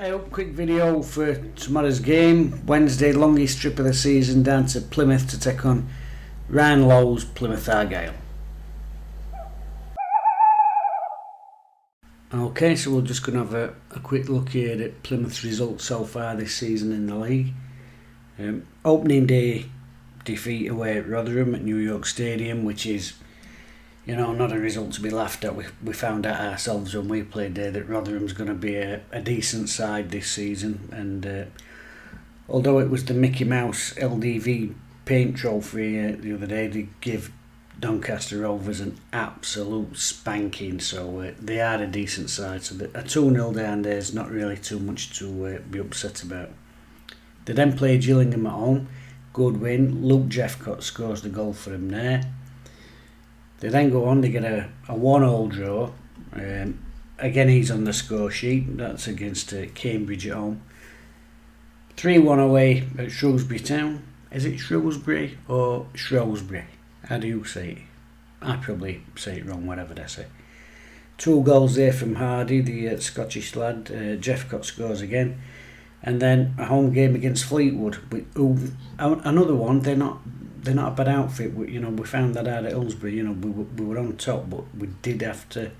Hey up, quick video for tomorrow's game. Wednesday, longest trip of the season, down to Plymouth to take on Ryan Lowe's Plymouth Argyle. Okay, so we're just going to have a quick look here at Plymouth's results so far this season in the league. Opening day defeat away at Rotherham at New York Stadium, which is, not a result to be laughed at. We found out ourselves when we played there that Rotherham's going to be a decent side this season, and although it was the Mickey Mouse LDV paint trophy the other day, they give Doncaster Rovers an absolute spanking, so they are a decent side, so a 2-0 down there is not really too much to be upset about. They then play Gillingham at home, good win. Luke Jeffcott scores the goal for them there. They then go on, they get a 1-1 draw. Again, he's on the score sheet. That's against Cambridge at home. 3-1 away at Shrewsbury Town. Is it Shrewsbury or Shrewsbury? How do you say it? I probably say it wrong, whatever they say. 2 goals there from Hardy, the Scottish lad. Jeffcott scores again. And then a home game against Fleetwood. Another one, they're not a bad outfit. We found that out at Hillsborough. We were on top, but we did have to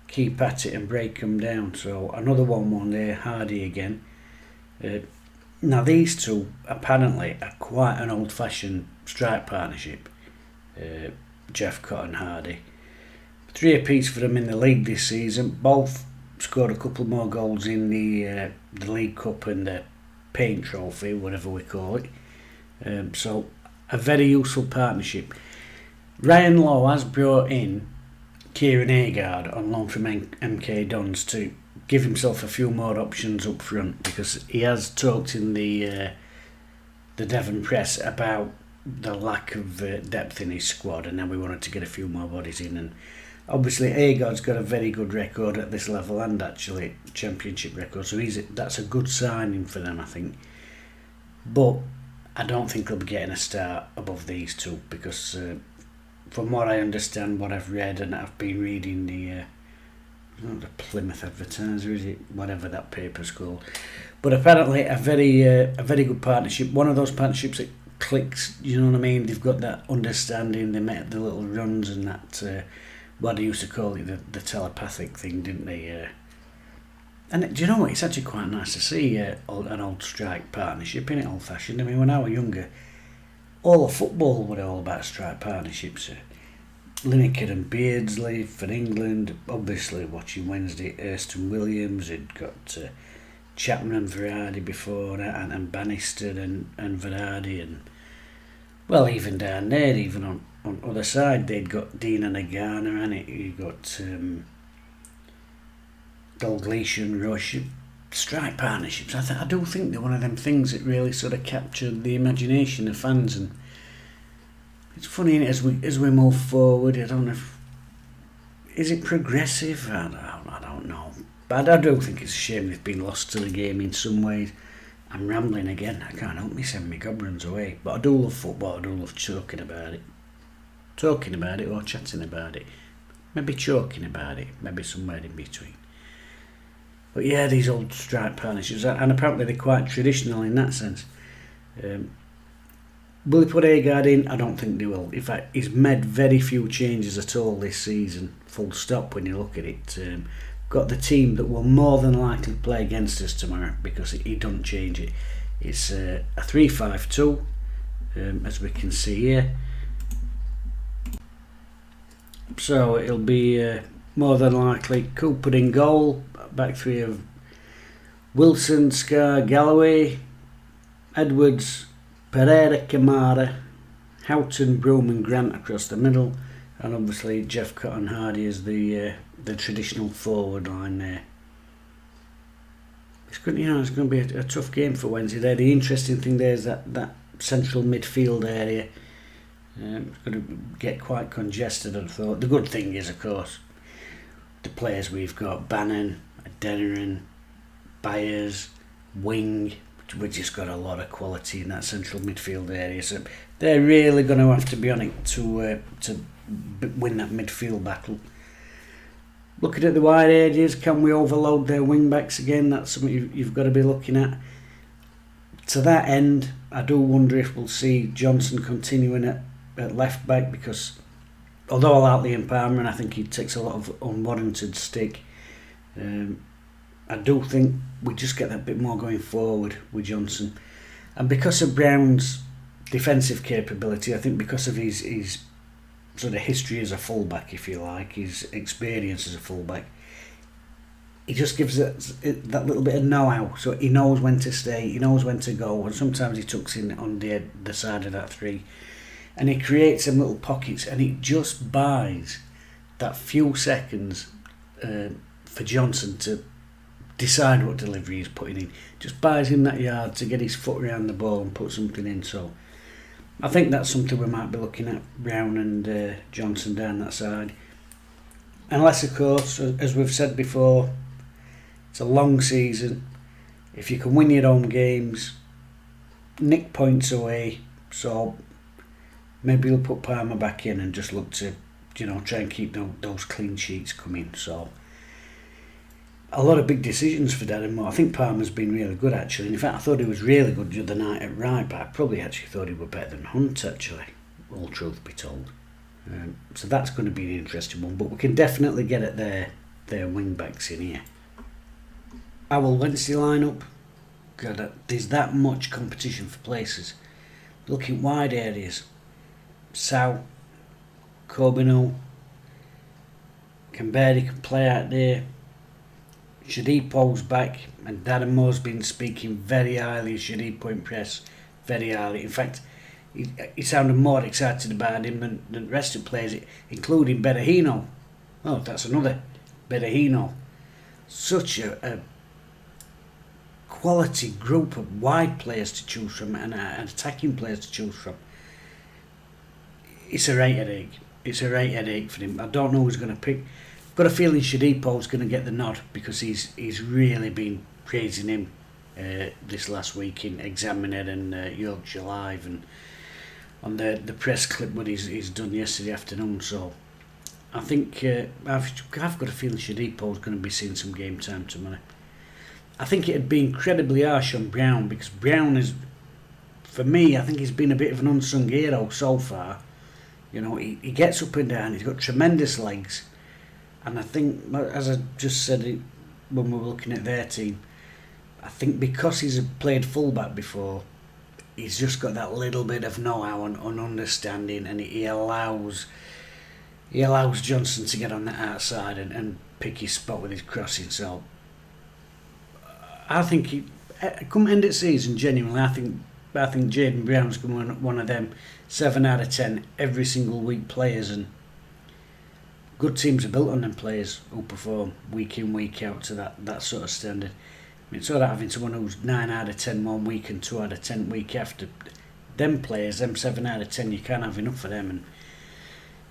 keep at it and break them down. So another 1-1 there, Hardy again. Now these two apparently are quite an old-fashioned strike partnership. Jeffcott and Hardy. 3 apiece for them in the league this season. Both scored a couple more goals in the League Cup and the paint trophy, whatever we call it. So a very useful partnership. Ryan Lowe has brought in Kieran Agard on loan from MK Dons to give himself a few more options up front, because he has talked in the Devon press about the lack of depth in his squad, and then we wanted to get a few more bodies in. And obviously Agard's got a very good record at this level, and actually championship record, so that's a good signing for them, I think. But I don't think they'll be getting a start above these two, because from what I understand, what I've read, and I've been reading the Plymouth Advertiser, is it? Whatever that paper's called. But apparently a very good partnership. One of those partnerships that clicks, you know what I mean? They've got that understanding, they make the little runs and that, what they used to call it, the telepathic thing, didn't they? And do you know what? It's actually quite nice to see an old strike partnership, innit? Old fashioned. I mean, when I was younger, all of football were all about strike partnerships. Lineker and Beardsley for England, obviously watching Wednesday, Hurst Williams, had got Chapman and Verardi before that, and Bannister and Verardi, and well, even down there, even on other side, they'd got Dean and Agana, and you got Dalglish and Rush. Strike partnerships, I do think they're one of them things that really sort of captured the imagination of fans, and it's funny, innit, as we move forward. I don't know is it progressive? I don't know, but I do think it's a shame they've been lost to the game in some ways. I'm rambling again, I can't help me send me goblins away, but I do love football. I do love talking about it or chatting about it, maybe talking about it, maybe somewhere in between. But yeah, these old strike partnerships, and apparently they're quite traditional in that sense. Will he put Agard in? I don't think they will. In fact, he's made very few changes at all this season, full stop, when you look at it. Got the team that will more than likely play against us tomorrow, because he don't change it. It's a 3-5-2, as we can see here. So it'll be more than likely Cooper in goal, back three of Wilson, Scar, Galloway, Edwards, Pereira, Kamara, Houghton, Broome and Grant across the middle, and obviously Jeffcott and Hardy as the traditional forward line there. It's going to be a tough game for Wednesday there. The interesting thing there is that central midfield area. It's going to get quite congested, I thought. The good thing is, of course, the players we've got: Bannon, Adeniran, Byers, Wing. We've just got a lot of quality in that central midfield area, so they're really going to have to be on it to win that midfield battle. Looking at the wide areas, can we overload their wing backs again? That's something you've got to be looking at. To that end, I do wonder if we'll see Johnson continuing at left back, because although I like Liam Palmer and I think he takes a lot of unwarranted stick, I do think we just get that bit more going forward with Johnson. And because of Brown's defensive capability, I think because of his sort of history as a fullback, if you like, his experience as a fullback, he just gives that little bit of know-how. So he knows when to stay, he knows when to go, and sometimes he tucks in on the side of that three, and he creates some little pockets, and it just buys that few seconds for Johnson to decide what delivery he's putting in. Just buys him that yard to get his foot around the ball and put something in. So I think that's something we might be looking at, Brown and Johnson down that side. Unless, of course, as we've said before, it's a long season. If you can win your own games, nick points away, so maybe you'll put Palmer back in and just look to, try and keep those clean sheets coming. So a lot of big decisions for Darren Moore. I think Palmer's been really good, actually. In fact, I thought he was really good the other night at right, but I probably actually thought he was better than Hunt, actually, all truth be told. So that's going to be an interesting one, but we can definitely get at their wing backs in here. Our Wednesday lineup, God, there's that much competition for places. Looking wide areas, Sow, Corbino, Canberra can play out there. Shadipo's back, and Darren Moore's been speaking very highly of Shadipo in press, very highly. In fact, he sounded more excited about him than the rest of the players, including Berahino. Oh, that's another Berahino. Such a quality group of wide players to choose from and attacking players to choose from. It's a right headache. It's a right headache for him. I don't know who's going to pick. I've got a feeling Shadipo's going to get the nod, because he's really been praising him this last week in Examiner and Yorkshire Live, and on the press clip what he's done yesterday afternoon. So I think I've got a feeling Shadipo's going to be seeing some game time tomorrow. I think it'd be incredibly harsh on Brown, because Brown is, for me, I think he's been a bit of an unsung hero so far. He gets up and down, he's got tremendous legs, and I think, as I just said it when we were looking at their team, I think because he's played fullback before, he's just got that little bit of know-how and understanding, and he allows Johnson to get on the outside and pick his spot with his crossing. So I think come end of season, genuinely, I think Jaden Brown's going to be one of them 7 out of 10 every single week players, and good teams are built on them players who perform week in, week out to that sort of standard. I mean, it's all right having someone who's 9 out of 10 one week and 2 out of 10 week after. Them players, them 7 out of 10, you can't have enough for them, and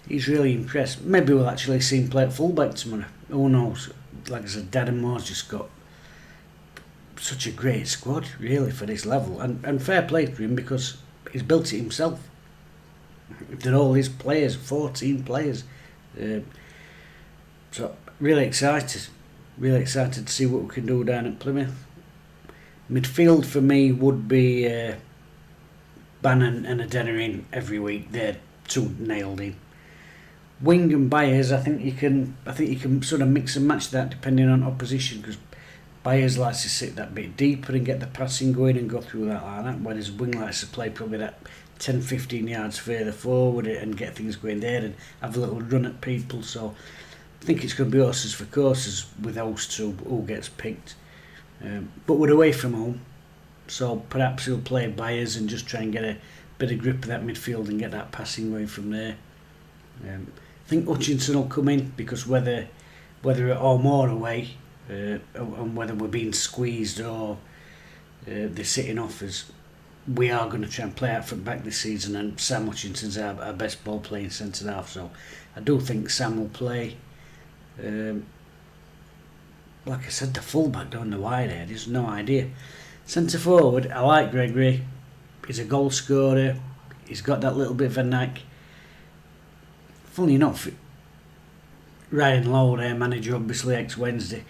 he's really impressed. Maybe we'll actually see him play at fullback tomorrow. Who knows? Like I said, Darren Moore's just got such a great squad, really, for this level, and fair play to him, because he's built it himself. They're all his players, 14 players. So really excited to see what we can do down at Plymouth. Midfield for me would be Bannon and Adeniran every week. They're two nailed in. Wing and Byers, I think you can sort of mix and match that depending on opposition, because Byers likes to sit that bit deeper and get the passing going and go through that like that, whereas Wing likes to play probably that 10-15 yards further forward and get things going there and have a little run at people. So I think it's going to be horses for courses with those two who gets picked. But we're away from home, so perhaps he'll play Byers and just try and get a bit of grip of that midfield and get that passing going from there. I think Hutchinson will come in, because whether at home or away, and whether we're being squeezed or they're sitting off us, we are going to try and play out from back this season, and Sam Hutchinson's our best ball playing centre half, so I do think Sam will play. Like I said, the fullback down the wide area, there's no idea. Centre forward, I like Gregory. He's a goal scorer. He's got that little bit of a knack. Funny enough, Ryan Lowe, their manager, obviously ex-Wednesday.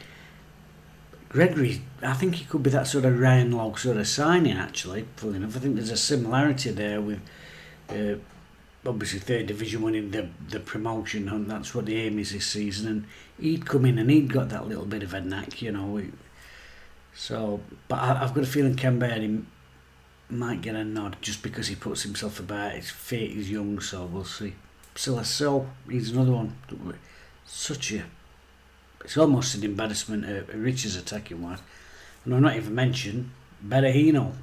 Gregory, I think he could be that sort of Ryan Lowe sort of signing, actually. Funnily enough, I think there's a similarity there with obviously third division winning the promotion, and that's what the aim is this season. And he'd come in and he'd got that little bit of a knack, you know. So, but I've got a feeling Canberra might get a nod just because he puts himself about. His fate is young, so we'll see. So he's another one. It's almost an embarrassment of Richard's attacking wise. And I've not even mentioned Berahino.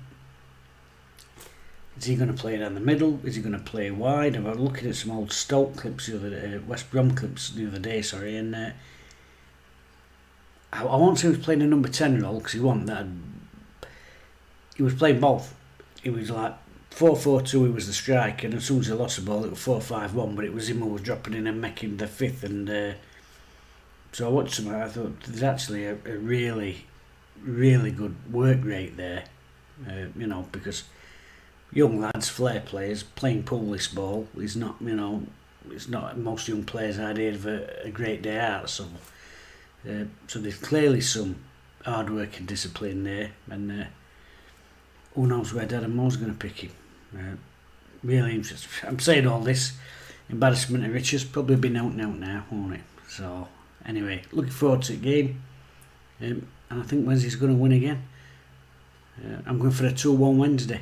Is he going to play down the middle? Is he going to play wide? I was looking at some old Stoke clips the other day, West Brom clips the other day, sorry, and I won't say he was playing a number 10 role because he wasn't that. He was playing both. He was like 4-4-2, he was the striker, and as soon as he lost the ball, it was 4-5-1, but it was him who was dropping in and making the fifth. And so I watched him, I thought there's actually a really, really good work rate there, you know, because young lads, flair players, playing pull-list ball is not, you know, it's not most young players' idea of a great day out. So there's clearly some hard work and discipline there, and who knows where Darren Moores is going to pick him. Really interesting. I'm saying all this, embarrassment of riches, probably been out now, won't it? So anyway, looking forward to the game, and I think Wednesday's going to win again. I'm going for a 2-1 Wednesday.